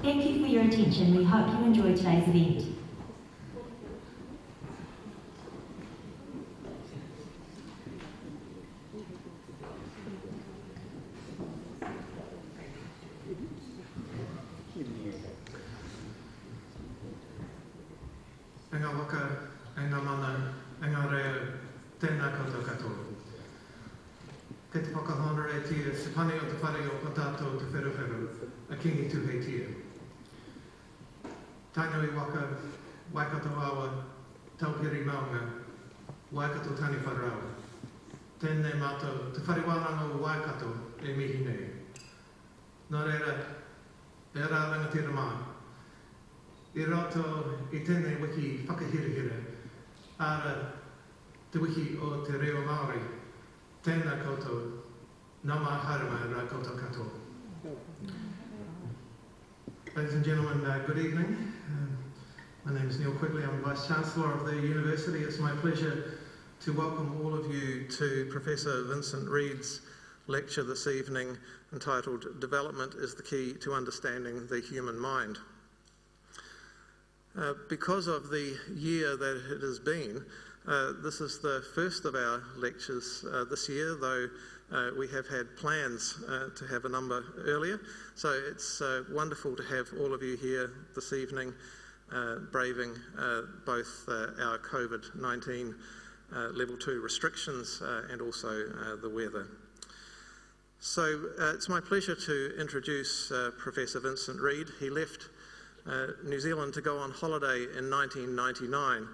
Thank you for your attention. We hope you enjoy today's event. Enga waka, enga mana, enga reo, tēnā koutou katoa. Kei te whakahona e tia, se pane o te whare o patato te wheruwheru, a kingi tu hei tia. Tainui waka, Waikato awa, taupiri maunga, Waikato tani wharaua. Tēnei mātou, te whare wānanga o Waikato e mihi nei. Nō reira, e rā rangatira mai. I roto i tēnei wiki whakahirehire, ara te wiki o te reo Māori, tēnā koutou, nā mā harama rā koutou katoa. Ladies and gentlemen, good evening. My name is Neil Quigley. I'm Vice Chancellor of the University. It's my pleasure to welcome all of you to Professor Vincent Reid's lecture this evening entitled Development is the Key to Understanding the Human Mind. Because of the year that it has been, this is the first of our lectures this year, though we have had plans to have a number earlier. So it's wonderful to have all of you here this evening, braving both our COVID-19 level 2 restrictions and also the weather. So it's my pleasure to introduce Professor Vincent Reid. He left New Zealand to go on holiday in 1999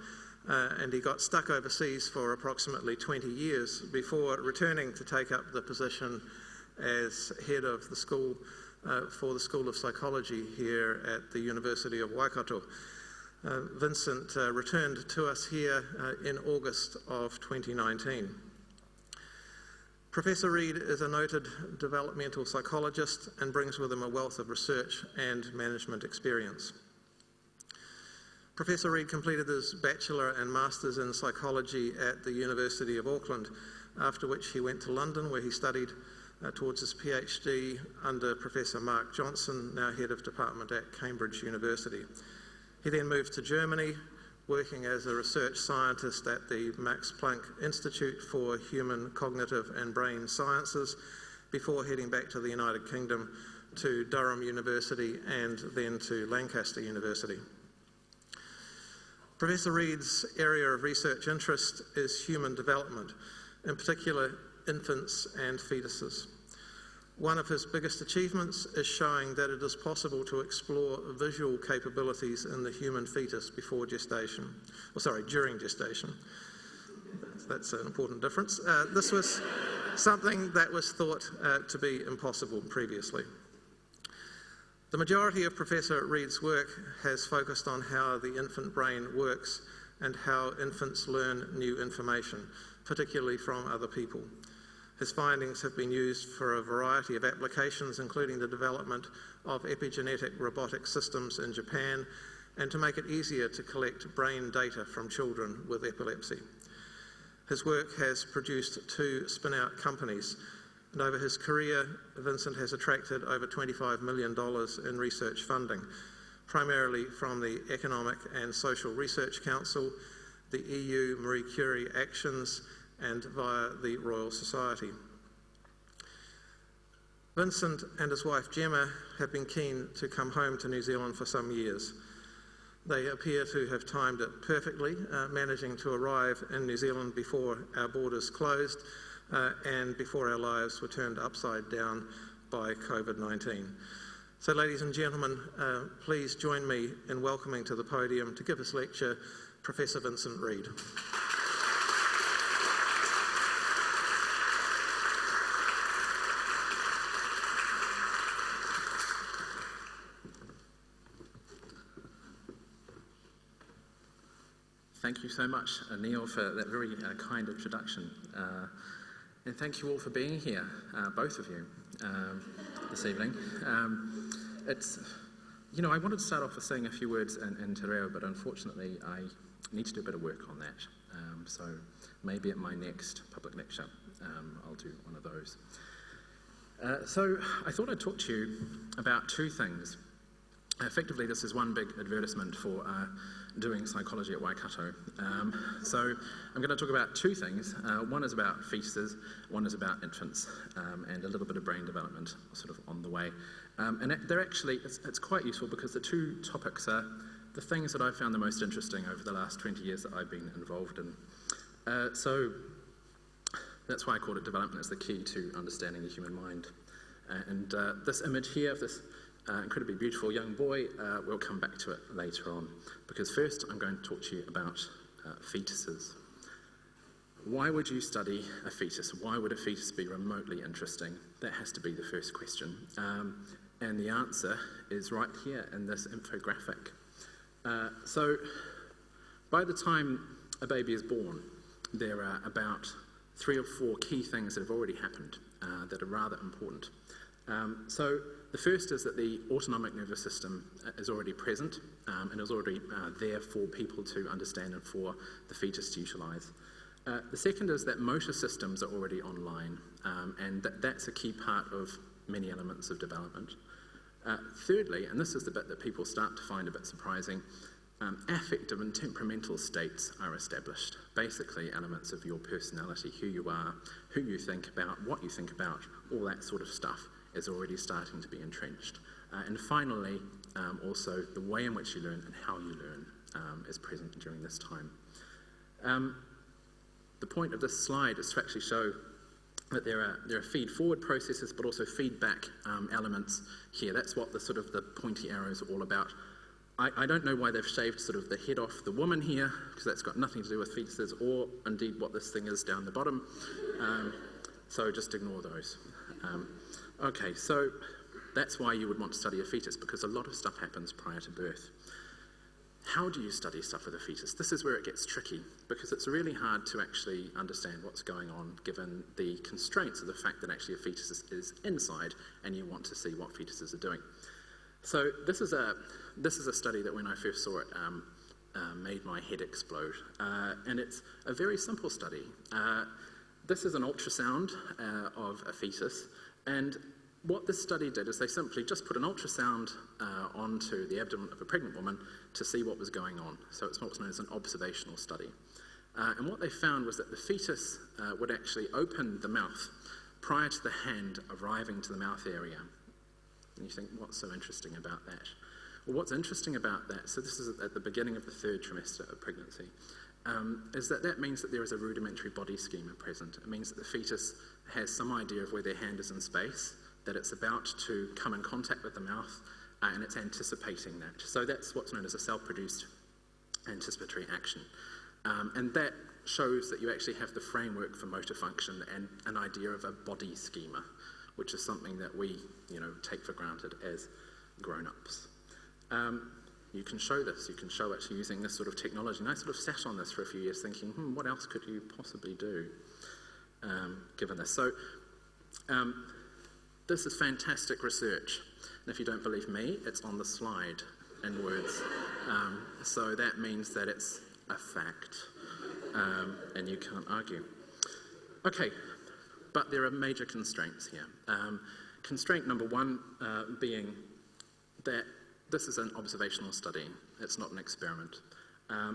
and he got stuck overseas for approximately 20 years before returning to take up the position as head of the school for the School of Psychology here at the University of Waikato. Vincent returned to us here in August of 2019. Professor Reid is a noted developmental psychologist and brings with him a wealth of research and management experience. Professor Reid completed his bachelor and master's in psychology at the University of Auckland, after which he went to London where he studied towards his PhD under Professor Mark Johnson, now head of department at Cambridge University. He then moved to Germany, working as a research scientist at the Max Planck Institute for Human Cognitive and Brain Sciences, before heading back to the United Kingdom to Durham University and then to Lancaster University. Professor Reid's area of research interest is human development, in particular infants and fetuses. One of his biggest achievements is showing that it is possible to explore visual capabilities in the human fetus before gestation, during gestation. That's an important difference. This was something that was thought to be impossible previously. The majority of Professor Reid's work has focused on how the infant brain works and how infants learn new information, particularly from other people. His findings have been used for a variety of applications, including the development of epigenetic robotic systems in Japan, and to make it easier to collect brain data from children with epilepsy. His work has produced 2 spin-out companies, and over his career, Vincent has attracted over $25 million in research funding, primarily from the Economic and Social Research Council, the EU Marie Curie Actions, and via the Royal Society. Vincent and his wife Gemma have been keen to come home to New Zealand for some years. They appear to have timed it perfectly, managing to arrive in New Zealand before our borders closed and before our lives were turned upside down by COVID-19. So ladies and gentlemen, please join me in welcoming to the podium to give his lecture, Professor Vincent Reid. Thank you so much, Neil, for that very kind introduction. And thank you all for being here, both of you, this evening. I wanted to start off with saying a few words in Te Reo, but unfortunately I need to do a bit of work on that. So maybe at my next public lecture, I'll do one of those. So I thought I'd talk to you about 2 things. Effectively, this is one big advertisement for doing psychology at Waikato. So I'm going to talk about two things. One is about fetuses, one is about infants, and a little bit of brain development sort of on the way. And they're actually, it's quite useful because the two topics are the things that I've found the most interesting over the last 20 years that I've been involved in. So that's why I call it development as the key to understanding the human mind. And this image here of this incredibly beautiful young boy, we'll come back to it later on. Because first I'm going to talk to you about fetuses. Why would you study a fetus? Why would a fetus be remotely interesting? That has to be the first question. And the answer is right here in this infographic. So by the time a baby is born, there are about 3 or 4 key things that have already happened that are rather important. So the first is that the autonomic nervous system is already present and is already there for people to understand and for the fetus to utilise. The second is that motor systems are already online, and that's a key part of many elements of development. Thirdly, and this is the bit that people start to find a bit surprising, affective and temperamental states are established. Basically, elements of your personality, who you are, who you think about, what you think about, all that sort of stuff is already starting to be entrenched. And finally, also the way in which you learn and how you learn is present during this time. The point of this slide is to actually show that there are feed-forward processes, but also feedback elements here. That's what the sort of the pointy arrows are all about. I don't know why they've shaved sort of the head off the woman here, because that's got nothing to do with fetuses, or indeed what this thing is down the bottom. So just ignore those. Okay, so that's why you would want to study a fetus, because a lot of stuff happens prior to birth. How do you study stuff with a fetus? This is where it gets tricky, because it's really hard to actually understand what's going on given the constraints of the fact that actually a fetus is inside and you want to see what fetuses are doing. So this is a study that when I first saw it made my head explode, and it's a very simple study. This is an ultrasound of a fetus, and what this study did is they simply just put an ultrasound onto the abdomen of a pregnant woman to see what was going on. So it's what's known as an observational study. And what they found was that the fetus would actually open the mouth prior to the hand arriving to the mouth area. And you think, what's so interesting about that? Well, what's interesting about that, so this is at the beginning of the 3rd trimester of pregnancy, is that means that there is a rudimentary body schema present. It means that the fetus has some idea of where their hand is in space, that it's about to come in contact with the mouth, and it's anticipating that. So that's what's known as a self-produced anticipatory action. And that shows that you actually have the framework for motor function and an idea of a body schema, which is something that we, take for granted as grown-ups. You can show this, you can show it using this sort of technology. And I sort of sat on this for a few years thinking, what else could you possibly do given this? So this is fantastic research. And if you don't believe me, it's on the slide in words. So that means that it's a fact, and you can't argue. Okay, but there are major constraints here. Constraint number 1 being that this is an observational study. It's not an experiment.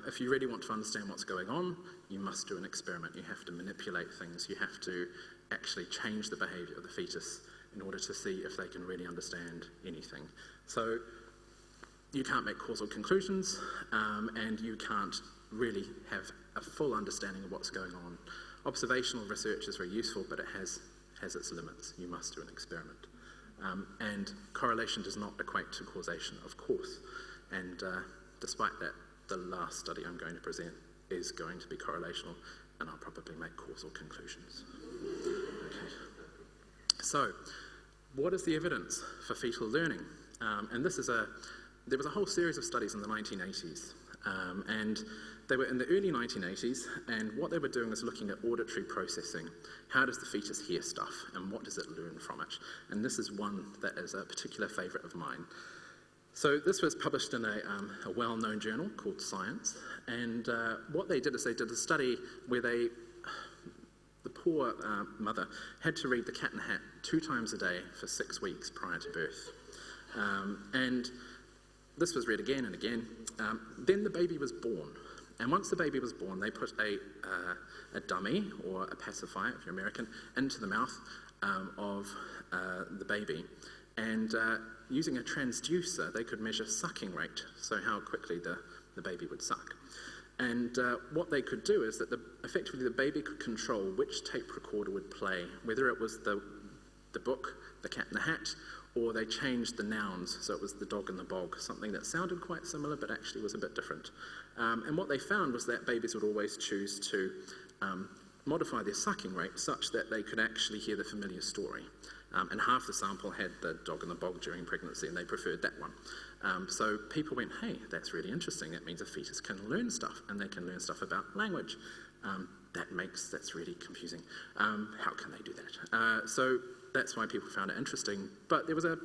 If you really want to understand what's going on, you must do an experiment. You have to manipulate things. You have to actually change the behavior of the fetus in order to see if they can really understand anything. So you can't make causal conclusions, and you can't really have a full understanding of what's going on. Observational research is very useful, but it has its limits. You must do an experiment. And correlation does not equate to causation, of course. And despite that, the last study I'm going to present is going to be correlational, and I'll probably make causal conclusions. Okay. So, what is the evidence for fetal learning? And there was a whole series of studies in the 1980s, and they were in the early 1980s, and what they were doing was looking at auditory processing. How does the fetus hear stuff, and what does it learn from it? And this is one that is a particular favourite of mine. So this was published in a well-known journal called Science, and what they did is they did a study where the poor mother had to read The Cat in the Hat 2 times a day for 6 weeks prior to birth. And this was read again and again. Then the baby was born. And once the baby was born, they put a dummy, or a pacifier, if you're American, into the mouth of the baby. And using a transducer, they could measure sucking rate, so how quickly the baby would suck. And what they could do is that effectively the baby could control which tape recorder would play, whether it was the book, The Cat in the Hat, or they changed the nouns, so it was the dog and the bog, something that sounded quite similar but actually was a bit different. And what they found was that babies would always choose to modify their sucking rate such that they could actually hear the familiar story. And half the sample had the dog and the bog during pregnancy, and they preferred that one. So people went, hey, that's really interesting. That means a fetus can learn stuff, and they can learn stuff about language. That's really confusing. How can they do that? So that's why people found it interesting. But there was a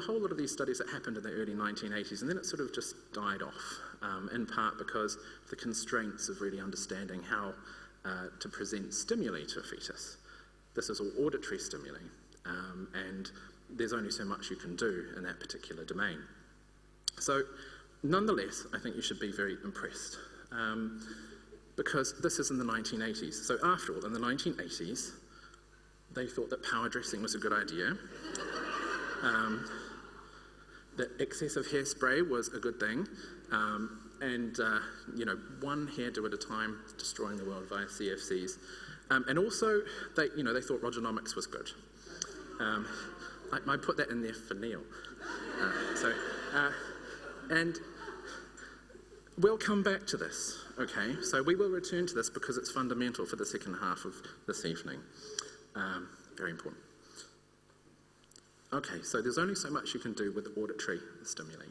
whole lot of these studies that happened in the early 1980s, and then it sort of just died off, in part because of the constraints of really understanding how to present stimuli to a fetus. This is all auditory stimuli, and there's only so much you can do in that particular domain. So, nonetheless, I think you should be very impressed, because this is in the 1980s. So after all, in the 1980s, they thought that power dressing was a good idea, that excessive hairspray was a good thing, and one hairdo at a time, destroying the world via CFCs. And also, they thought Rogernomics was good. I put that in there for Neil. And we'll come back to this, okay? So we will return to this because it's fundamental for the second half of this evening. Very important. Okay, so there's only so much you can do with auditory stimuli.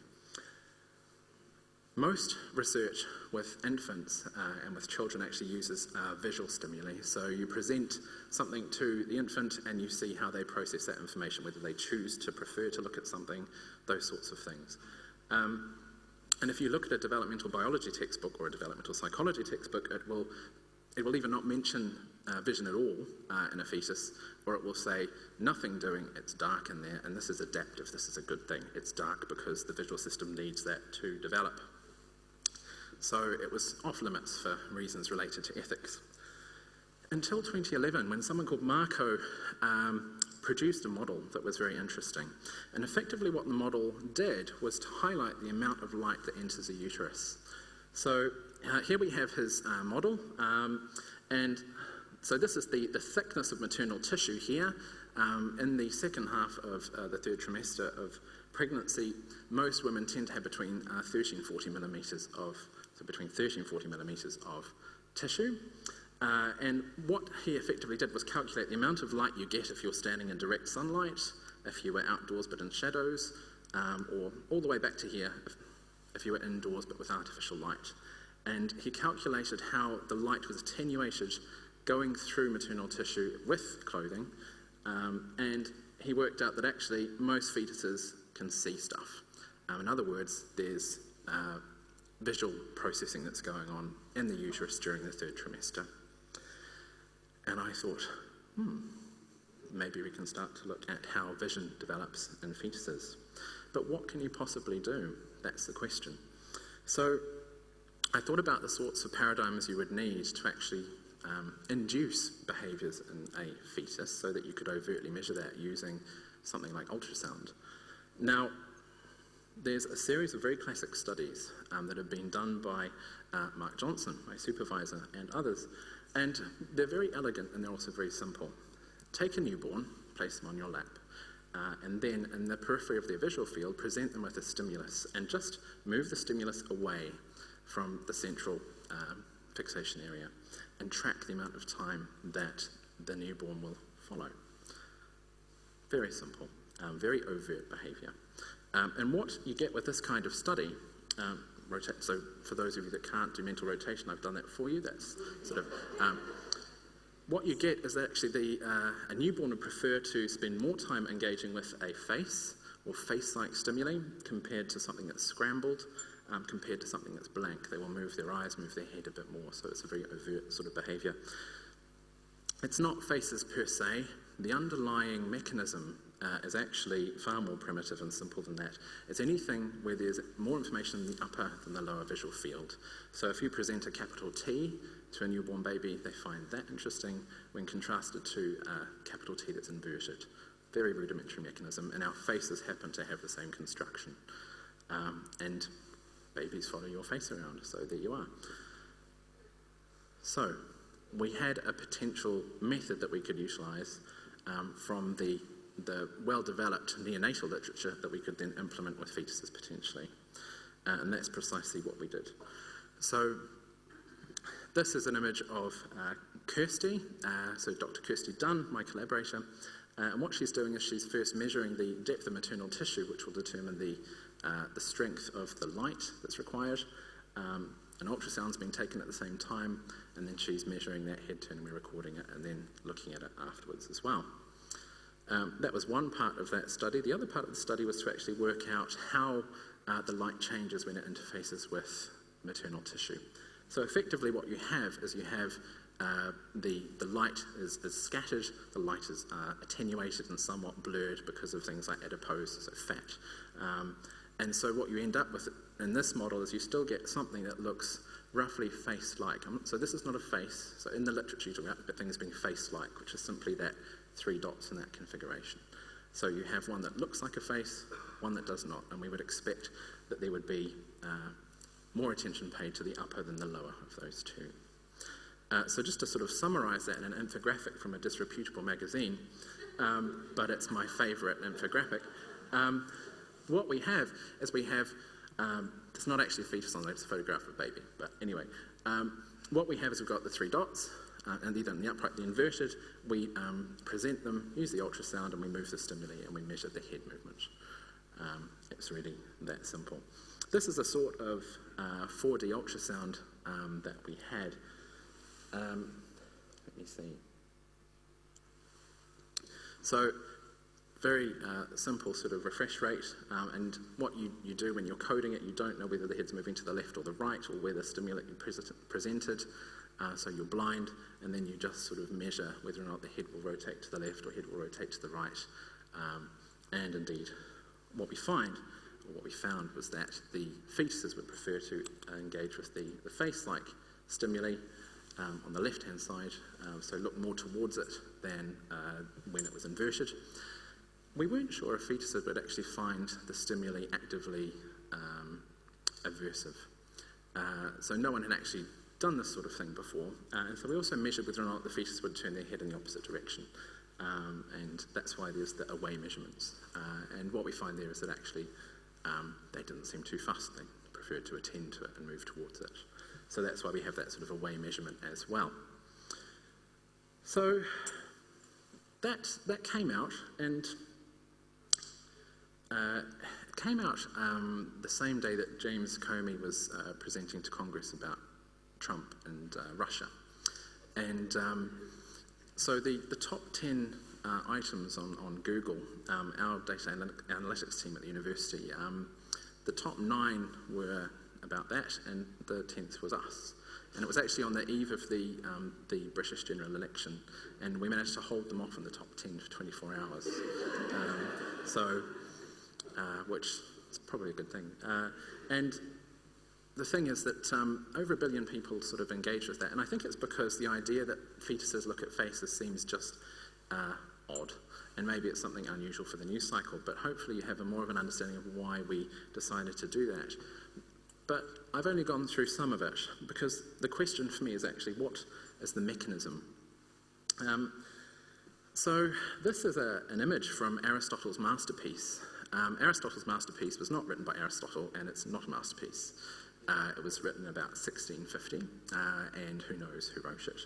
Most research with infants and with children actually uses visual stimuli. So you present something to the infant and you see how they process that information, whether they choose to prefer to look at something, those sorts of things. And if you look at a developmental biology textbook or a developmental psychology textbook, it will either not mention vision at all in a fetus, or it will say nothing doing, it's dark in there, and this is adaptive, this is a good thing. It's dark because the visual system needs that to develop. So it was off limits for reasons related to ethics. Until 2011, when someone called Marco produced a model that was very interesting. And effectively what the model did was to highlight the amount of light that enters a uterus. So here we have his model, and so this is the thickness of maternal tissue here. In the second half of the third trimester of pregnancy, most women tend to have between 30 and 40 millimetres of tissue. And what he effectively did was calculate the amount of light you get if you're standing in direct sunlight, if you were outdoors but in shadows, or all the way back to here, if you were indoors but with artificial light. And he calculated how the light was attenuated going through maternal tissue with clothing, and he worked out that actually most fetuses can see stuff. In other words, there's visual processing that's going on in the uterus during the third trimester. And I thought, maybe we can start to look at how vision develops in fetuses. But what can you possibly do? That's the question. So I thought about the sorts of paradigms you would need to actually induce behaviours in a fetus so that you could overtly measure that using something like ultrasound. Now, there's a series of very classic studies that have been done by Mark Johnson, my supervisor, and others. And they're very elegant and they're also very simple. Take a newborn, place them on your lap, and then in the periphery of their visual field, present them with a stimulus and just move the stimulus away from the central fixation area and track the amount of time that the newborn will follow. Very simple, very overt behaviour. And what you get with this kind of study, so for those of you that can't do mental rotation, I've done that for you. That's sort of what you get is that actually a newborn would prefer to spend more time engaging with a face or face-like stimuli compared to something that's scrambled, compared to something that's blank. They will move their eyes, move their head a bit more, so it's a very overt sort of behaviour. It's not faces per se. The underlying mechanism is actually far more primitive and simple than that. It's anything where there's more information in the upper than the lower visual field. So if you present a capital T to a newborn baby, they find that interesting when contrasted to a capital T that's inverted. Very rudimentary mechanism, and our faces happen to have the same construction. And babies follow your face around, so there you are. So we had a potential method that we could utilise from the well-developed neonatal literature that we could then implement with fetuses potentially. And that's precisely what we did. So this is an image of Kirsty, so Dr. Kirsty Dunn, my collaborator. And what she's doing is she's first measuring the depth of maternal tissue, which will determine the strength of the light that's required. An ultrasound's being taken at the same time, and then she's measuring that head turn, and we're recording it and then looking at it afterwards as well. That was one part of that study. The other part of the study was to actually work out how the light changes when it interfaces with maternal tissue. So effectively what you have is you have the light is scattered, the light is attenuated and somewhat blurred because of things like adipose, so fat. And so what you end up with in this model is you still get something that looks roughly face-like. So this is not a face. So in the literature you talk about things being face-like, which is simply that 3 dots in that configuration. So you have one that looks like a face, one that does not, and we would expect that there would be more attention paid to the upper than the lower of those two. So just to sort of summarise that in an infographic from a disreputable magazine, but it's my favourite infographic, what we have is it's not actually a fetus on there, it's a photograph of a baby, but anyway, what we have is we've got the 3 dots, and either in the upright, the inverted, we present them, use the ultrasound, and we move the stimuli, and we measure the head movement. It's really that simple. This is a sort of 4D ultrasound that we had. Let me see. So, very simple sort of refresh rate, and what you do when you're coding it, you don't know whether the head's moving to the left or the right, or where the stimuli you presented. So you're blind, and then you just sort of measure whether or not the head will rotate to the left or head will rotate to the right. And indeed, what we found was that the fetuses would prefer to engage with the face-like stimuli on the left-hand side, so look more towards it than when it was inverted. We weren't sure if fetuses would actually find the stimuli actively aversive. So no one had actually done this sort of thing before, and so we also measured whether or not the fetus would turn their head in the opposite direction, and that's why there's the away measurements. And what we find there is that actually they didn't seem too fussed, they preferred to attend to it and move towards it. So that's why we have that sort of away measurement as well. So that came out, and it came out the same day that James Comey was presenting to Congress about Trump and Russia. And so the top 10 items on Google, our data analytics team at the university, the top 9 were about that, and the 10th was us. And it was actually on the eve of the British general election, and we managed to hold them off in the top 10 for 24 hours. Which is probably a good thing. And the thing is that over 1 billion people sort of engage with that, and I think it's because the idea that fetuses look at faces seems just odd, and maybe it's something unusual for the news cycle, but hopefully you have more of an understanding of why we decided to do that. But I've only gone through some of it, because the question for me is actually, what is the mechanism? So this is an image from Aristotle's masterpiece. Aristotle's masterpiece was not written by Aristotle, and it's not a masterpiece. It was written about 1650, and who knows who wrote it.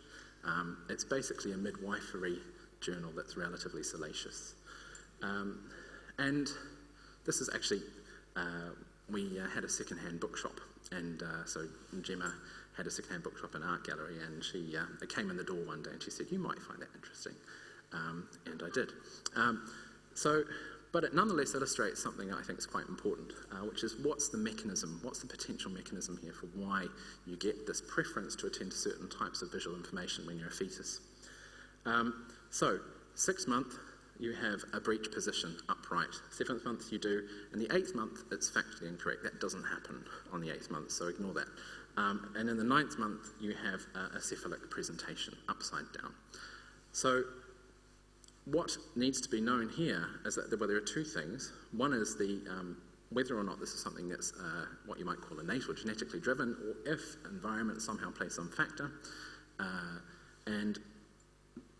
It's basically a midwifery journal that's relatively salacious. And this is actually, we had a second-hand bookshop, and so Gemma had a second-hand bookshop and art gallery, and she came in the door one day and she said, "You might find that interesting." And I did. But it nonetheless illustrates something I think is quite important, which is what's the mechanism, what's the potential mechanism here for why you get this preference to attend to certain types of visual information when you're a fetus. So, 6-month you have a breech position upright. 7th month you do. In the 8th month, it's factually incorrect. That doesn't happen on the 8th month, so ignore that. And in the 9th month, you have a cephalic presentation, upside down. So what needs to be known here is that there are two things. One is whether or not this is something that's what you might call innate or genetically driven, or if environment somehow plays some factor. And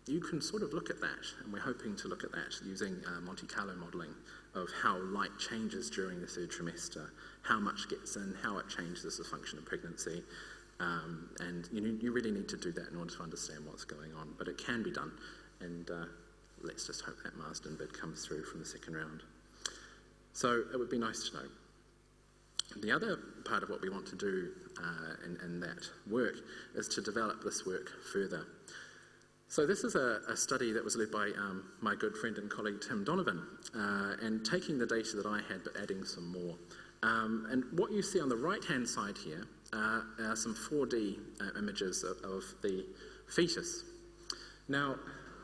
you can sort of look at that, and we're hoping to look at that using Monte Carlo modelling of how light changes during the 3rd trimester, how much gets in, how it changes as a function of pregnancy. And you really need to do that in order to understand what's going on, but it can be done. And let's just hope that Marsden bit comes through from the 2nd round. So it would be nice to know. The other part of what we want to do in that work is to develop this work further. So this is a study that was led by my good friend and colleague Tim Donovan, and taking the data that I had but adding some more. And what you see on the right-hand side here are some 4D images of the fetus. Now,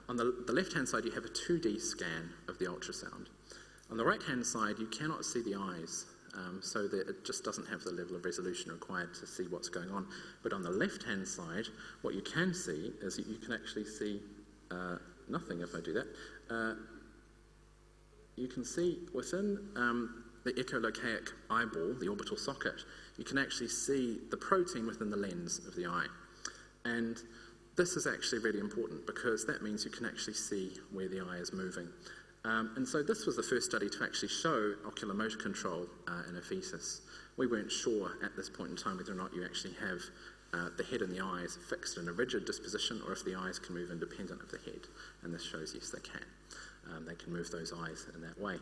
on the left-hand side, you have a 2D scan of the ultrasound. On the right-hand side, you cannot see the eyes, so that it just doesn't have the level of resolution required to see what's going on. But on the left-hand side, what you can see is that you can actually see nothing if I do that. You can see within the echolocaic eyeball, the orbital socket, you can actually see the protein within the lens of the eye. And this is actually really important because that means you can actually see where the eye is moving. And so this was the first study to actually show ocular motor control in a fetus. We weren't sure at this point in time whether or not you actually have the head and the eyes fixed in a rigid disposition or if the eyes can move independent of the head. And this shows, yes, they can. They can move those eyes in that way.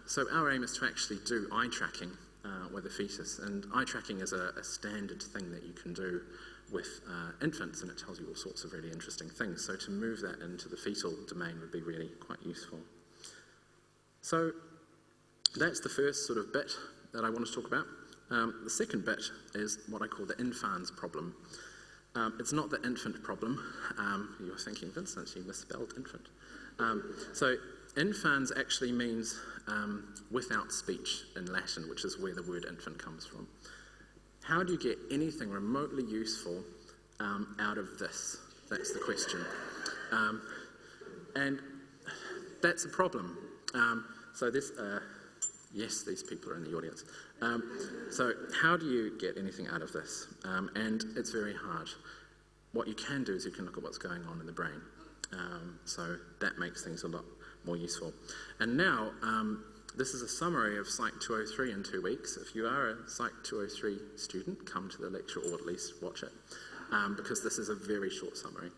So our aim is to actually do eye tracking with a fetus. And eye tracking is a standard thing that you can do with infants, and it tells you all sorts of really interesting things. So to move that into the fetal domain would be really quite useful. So that's the first sort of bit that I want to talk about. The second bit is what I call the infans problem. It's not the infant problem. You're thinking, Vincent, you misspelled infant. So infans actually means without speech in Latin, which is where the word infant comes from. How do you get anything remotely useful out of this? That's the question. And that's a problem. So this, yes, these people are in the audience. So how do you get anything out of this? And it's very hard. What you can do is you can look at what's going on in the brain. So that makes things a lot more useful. And now, this is a summary of Psych 203 in 2 weeks. If you are a Psych 203 student, come to the lecture or at least watch it, because this is a very short summary.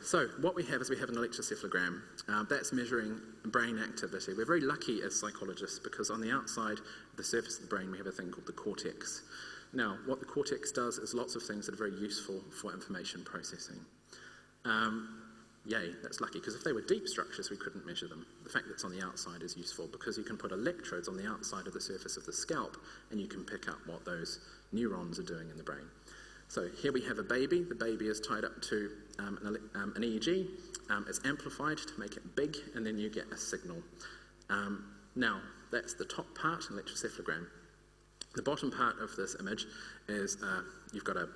So what we have is we have an electrocephalogram. That's measuring brain activity. We're very lucky as psychologists because on the outside of the surface of the brain we have a thing called the cortex. Now, what the cortex does is lots of things that are very useful for information processing. Yay, that's lucky, because if they were deep structures, we couldn't measure them. The fact that it's on the outside is useful because you can put electrodes on the outside of the surface of the scalp and you can pick up what those neurons are doing in the brain. So here we have a baby. The baby is tied up to an EEG. It's amplified to make it big, and then you get a signal. Now, that's the top part, an electrocephalogram. The bottom part of this image is you've got a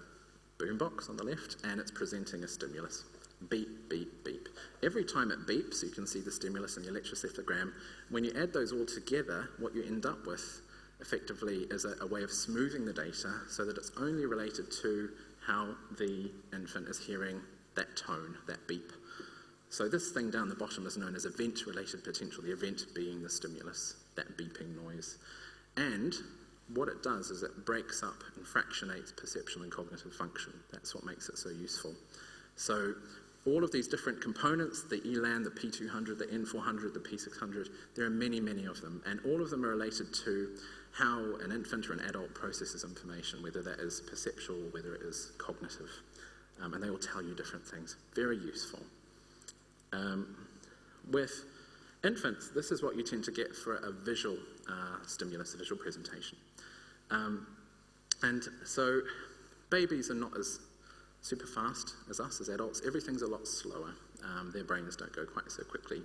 boombox on the left, and it's presenting a stimulus. Beep, beep, beep. Every time it beeps, you can see the stimulus in the electrocephalogram. When you add those all together, what you end up with effectively is a way of smoothing the data so that it's only related to how the infant is hearing that tone, that beep. So this thing down the bottom is known as event-related potential, the event being the stimulus, that beeping noise. And what it does is it breaks up and fractionates perceptual and cognitive function. That's what makes it so useful. So all of these different components, the ELAN, the P200, the N400, the P600, there are many, many of them, and all of them are related to how an infant or an adult processes information, whether that is perceptual or whether it is cognitive. And they will tell you different things. Very useful. With infants, this is what you tend to get for a visual stimulus, a visual presentation. And so babies are not as super fast as us, as adults. Everything's a lot slower. their brains don't go quite so quickly.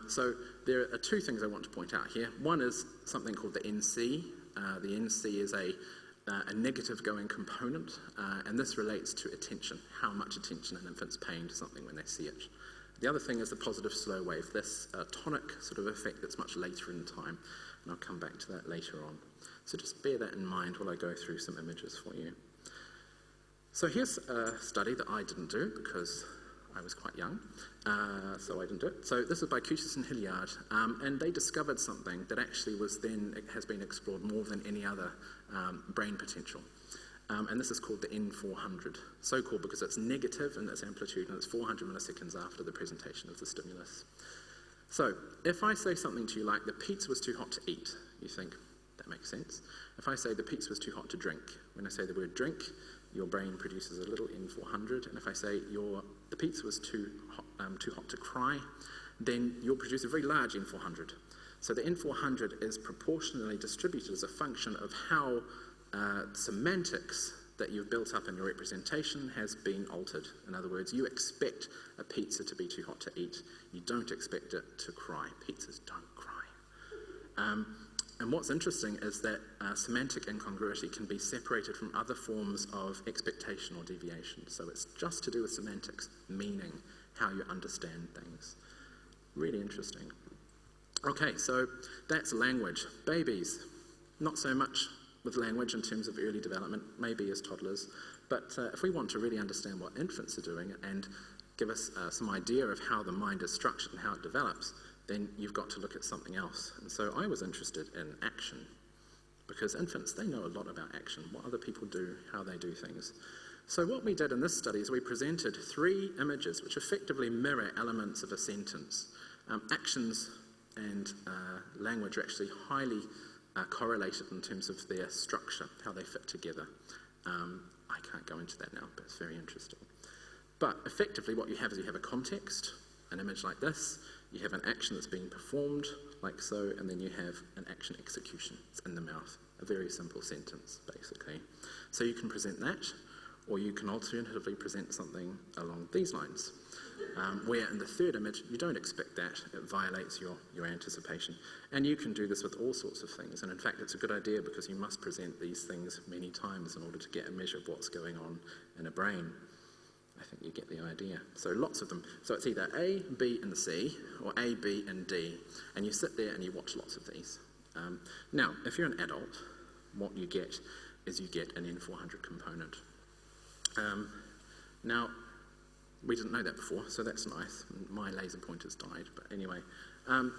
So there are two things I want to point out here. One is something called the NC. The NC is a negative going component, and this relates to attention, how much attention an infant's paying to something when they see it. The other thing is the positive slow wave, this tonic sort of effect that's much later in time, and I'll come back to that later on. So just bear that in mind while I go through some images for you. So here's a study that I didn't do because I was quite young, so I didn't do it. So this is by Cutis and Hilliard, and they discovered something that actually has been explored more than any other brain potential. And this is called the N400. So called because it's negative in its amplitude and it's 400 milliseconds after the presentation of the stimulus. So if I say something to you like, the pizza was too hot to eat, you think, that makes sense. If I say the pizza was too hot to drink, when I say the word drink, your brain produces a little N400. And if I say the pizza was too hot to cry, then you'll produce a very large N400. So the N400 is proportionally distributed as a function of how semantics that you've built up in your representation has been altered. In other words, you expect a pizza to be too hot to eat. You don't expect it to cry. Pizzas don't cry. And what's interesting is that semantic incongruity can be separated from other forms of expectation or deviation. So it's just to do with semantics, meaning, how you understand things. Really interesting. Okay, so that's language. Babies, not so much with language in terms of early development, maybe as toddlers, but if we want to really understand what infants are doing and give us some idea of how the mind is structured and how it develops, then you've got to look at something else. And so I was interested in action, because infants, they know a lot about action, what other people do, how they do things. So what we did in this study is we presented 3 images which effectively mirror elements of a sentence. Actions and language are actually highly correlated in terms of their structure, how they fit together. I can't go into that now, but it's very interesting. But effectively what you have is you have a context, an image like this, you have an action that's being performed, like so, and then you have an action execution. It's in the mouth. A very simple sentence, basically. So you can present that, or you can alternatively present something along these lines, where in the third image, you don't expect that. It violates your anticipation. And you can do this with all sorts of things. And in fact, it's a good idea because you must present these things many times in order to get a measure of what's going on in a brain. I think you get the idea. So lots of them. So it's either A, B, and C, or A, B, and D. And you sit there and you watch lots of these. Now, if you're an adult, what you get is you get an N400 component. Now, we didn't know that before, so that's nice. My laser pointer's died, but anyway. An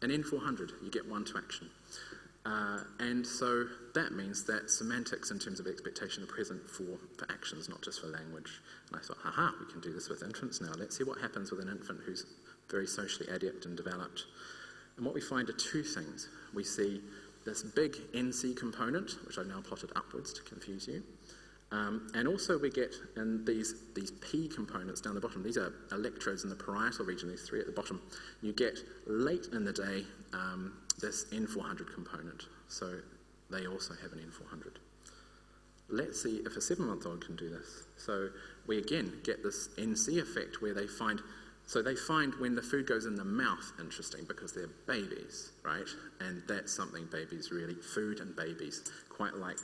N400, you get 1 to action. And so that means that semantics in terms of expectation are present for actions, not just for language. And I thought, haha, we can do this with infants now. Let's see what happens with an infant who's very socially adept and developed. And what we find are 2 things. We see this big NC component, which I've now plotted upwards to confuse you. And also we get in these P components down the bottom, these are electrodes in the parietal region, these 3 at the bottom. You get late in the day this N400 component, so they also have an N400. Let's see if a 7-month-old can do this. So we again get this NC effect where they find when the food goes in the mouth interesting because they're babies, right? And that's something babies really, food and babies, quite like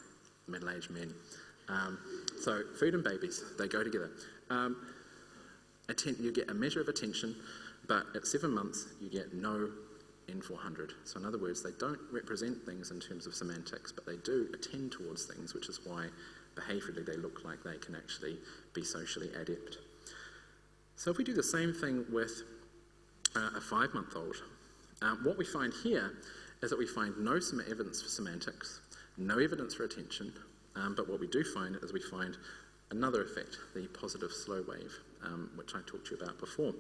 middle-aged men. So food and babies, they go together. You get a measure of attention, but at 7 months you get no N400. So in other words, they don't represent things in terms of semantics, but they do attend towards things, which is why behaviourally they look like they can actually be socially adept. So if we do the same thing with a 5-month-old, what we find here is that we find no evidence for semantics, no evidence for attention, but what we do find is we find another effect, the positive slow wave, which I talked to you about before.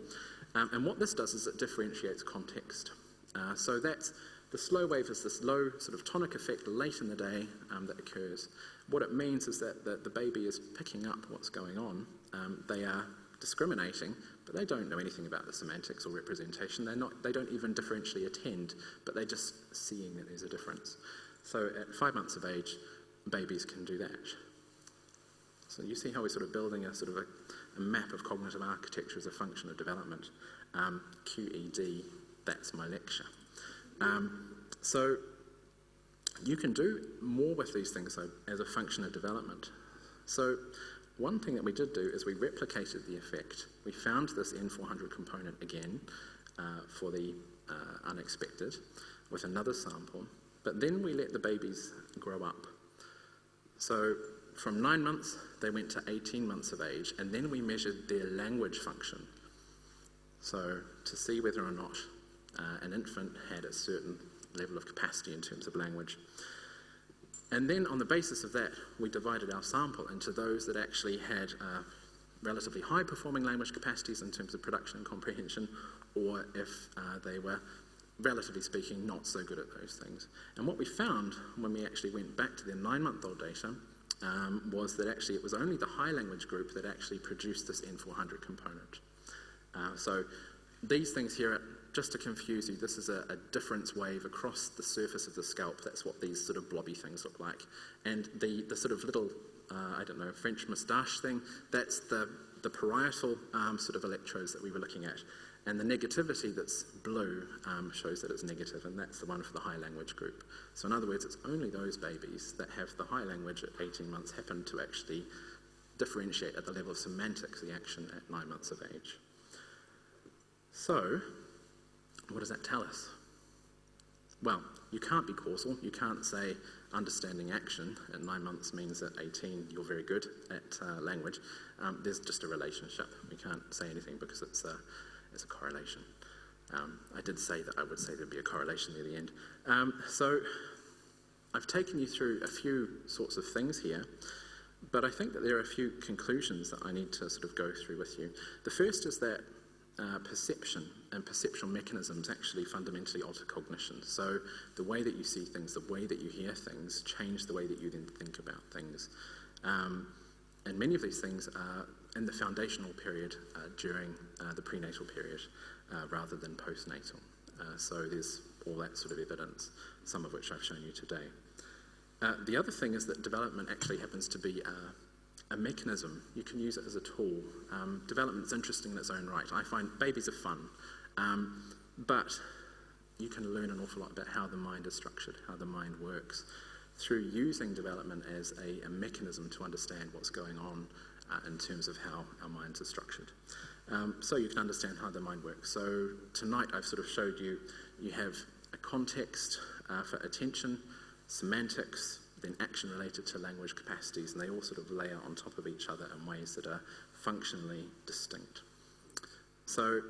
And what this does is it differentiates context. So that's the slow wave is this low sort of tonic effect late in the day that occurs. What it means is that the baby is picking up what's going on. They are discriminating, but they don't know anything about the semantics or representation. They don't even differentially attend, but they're just seeing that there's a difference. So at 5 months of age, babies can do that. So you see how we're sort of building a sort of a map of cognitive architecture as a function of development. QED, that's my lecture. So you can do more with these things though, as a function of development. So one thing that we did do is we replicated the effect. We found this N400 component again for the unexpected with another sample, but then we let the babies grow up. So from 9 months, they went to 18 months of age, and then we measured their language function. So to see whether or not an infant had a certain level of capacity in terms of language. And then on the basis of that, we divided our sample into those that actually had relatively high performing language capacities in terms of production and comprehension, or if they were, relatively speaking, not so good at those things. And what we found when we actually went back to their 9-month-old data was that actually it was only the high language group that actually produced this N400 component. So these things here, just to confuse you, this is a difference wave across the surface of the scalp. That's what these sort of blobby things look like. And the sort of little, I don't know, French moustache thing, that's the parietal sort of electrodes that we were looking at. And the negativity that's blue shows that it's negative, and that's the one for the high language group. So in other words, it's only those babies that have the high language at 18 months happen to actually differentiate at the level of semantics, the action at 9 months of age. So, what does that tell us? Well, you can't be causal. You can't say understanding action at 9 months means at 18 you're very good at language. There's just a relationship. We can't say anything because it's a correlation. I did say that I would say there'd be a correlation near the end. So I've taken you through a few sorts of things here, but I think that there are a few conclusions that I need to sort of go through with you. The first is that perception and perceptual mechanisms actually fundamentally alter cognition. So the way that you see things, the way that you hear things, change the way that you then think about things. And many of these things are in the foundational period during the prenatal period rather than postnatal. So there's all that sort of evidence, some of which I've shown you today. The other thing is that development actually happens to be a mechanism. You can use it as a tool. Development's interesting in its own right. I find babies are fun, but you can learn an awful lot about how the mind is structured, how the mind works, through using development as a mechanism to understand what's going on in terms of how our minds are structured. So you can understand how the mind works. So tonight I've sort of showed you, you have a context for attention, semantics, then action related to language capacities, and they all sort of layer on top of each other in ways that are functionally distinct. So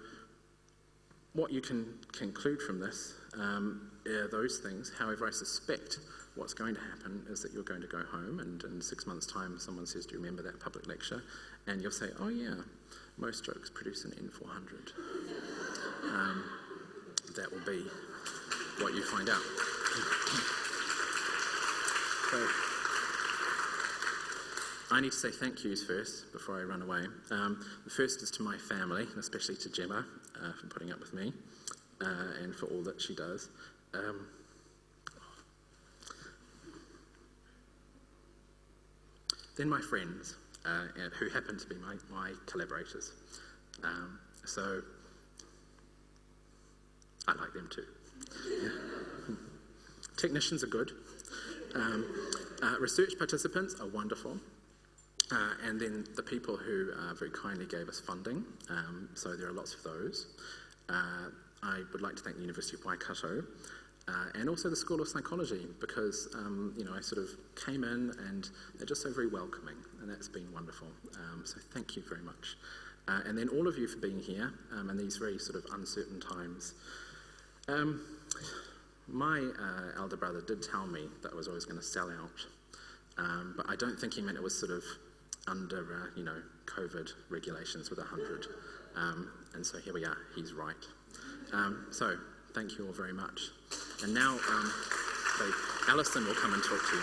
what you can conclude from this are those things. However, I suspect what's going to happen is that you're going to go home, and in 6 months' time someone says, do you remember that public lecture? And you'll say, oh yeah, most jokes produce an N400. That will be what you find out. So, I need to say thank yous first before I run away. The first is to my family, and especially to Gemma for putting up with me and for all that she does. Then my friends, who happen to be my collaborators. So I like them too. Technicians are good. Research participants are wonderful. And then the people who very kindly gave us funding. So there are lots of those. I would like to thank the University of Waikato. And also the School of Psychology, because I sort of came in and they're just so very welcoming, and that's been wonderful. So thank you very much. And then all of you for being here in these very sort of uncertain times. My elder brother did tell me that I was always going to sell out, but I don't think he meant it was sort of under COVID regulations with 100. And so here we are. He's right. So thank you all very much. And now, Alison will come and talk to you.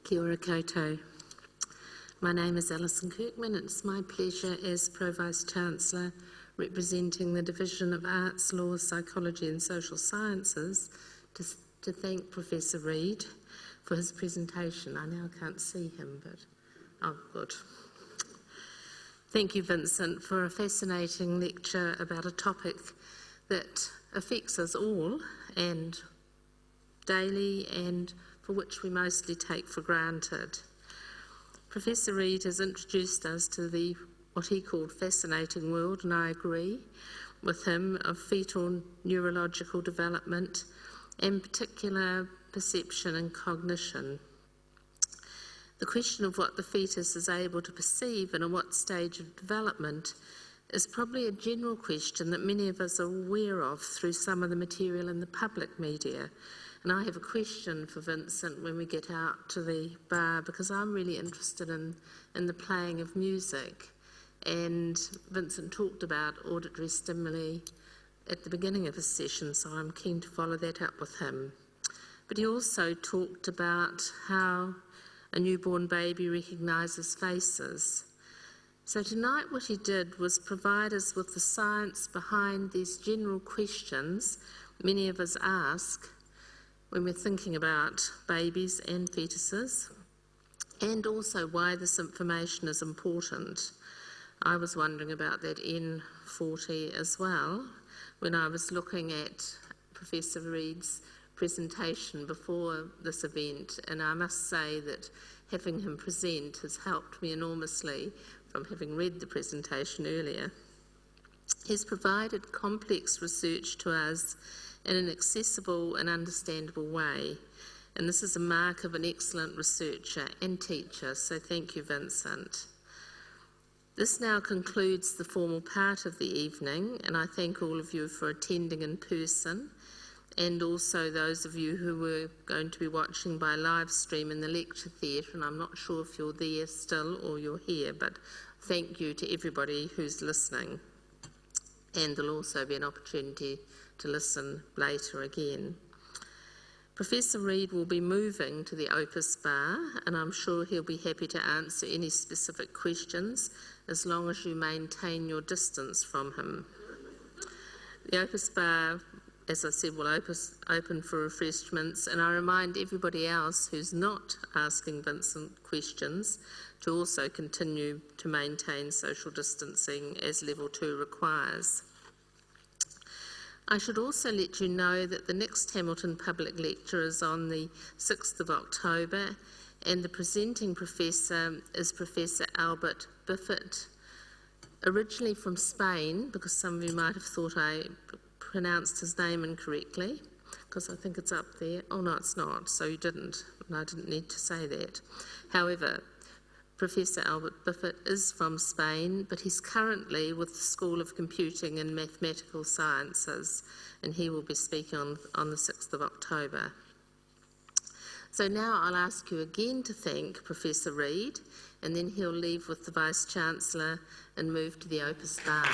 Kia ora koutou. My name is Alison Kirkman and it's my pleasure as Pro-Vice-Chancellor representing the Division of Arts, Law, Psychology and Social Sciences to thank Professor Reid for his presentation. I now can't see him, but oh, good. Thank you, Vincent, for a fascinating lecture about a topic that affects us all and daily and for which we mostly take for granted. Professor Reid has introduced us to what he called fascinating world, and I agree with him, of fetal neurological development, in particular perception and cognition. The question of what the fetus is able to perceive and at what stage of development is probably a general question that many of us are aware of through some of the material in the public media. And I have a question for Vincent when we get out to the bar, because I'm really interested in the playing of music. And Vincent talked about auditory stimuli at the beginning of his session, so I'm keen to follow that up with him. But he also talked about how a newborn baby recognises faces. So tonight what he did was provide us with the science behind these general questions many of us ask when we're thinking about babies and fetuses, and also why this information is important. I was wondering about that N40 as well when I was looking at Professor Reid's presentation before this event, and I must say that having him present has helped me enormously from having read the presentation earlier. He's provided complex research to us in an accessible and understandable way, and this is a mark of an excellent researcher and teacher, so thank you, Vincent. This now concludes the formal part of the evening, and I thank all of you for attending in person, and also those of you who were going to be watching by live stream in the lecture theatre, and I'm not sure if you're there still or you're here, but thank you to everybody who's listening. And there'll also be an opportunity to listen later again. Professor Reid will be moving to the Opus Bar, and I'm sure he'll be happy to answer any specific questions as long as you maintain your distance from him. The Opus Bar, as I said, will open for refreshments, and I remind everybody else who's not asking Vincent questions to also continue to maintain social distancing as level 2 requires. I should also let you know that the next Hamilton Public Lecture is on the 6th of October, and the presenting professor is Professor Albert Biffet, originally from Spain, because some of you might have thought I pronounced his name incorrectly, because I think it's up there. Oh no, it's not, so you didn't, and I didn't need to say that. However, Professor Albert Biffet is from Spain, but he's currently with the School of Computing and Mathematical Sciences, and he will be speaking on the 6th of October. So now I'll ask you again to thank Professor Reid, and then he'll leave with the Vice-Chancellor and move to the Opus Bar.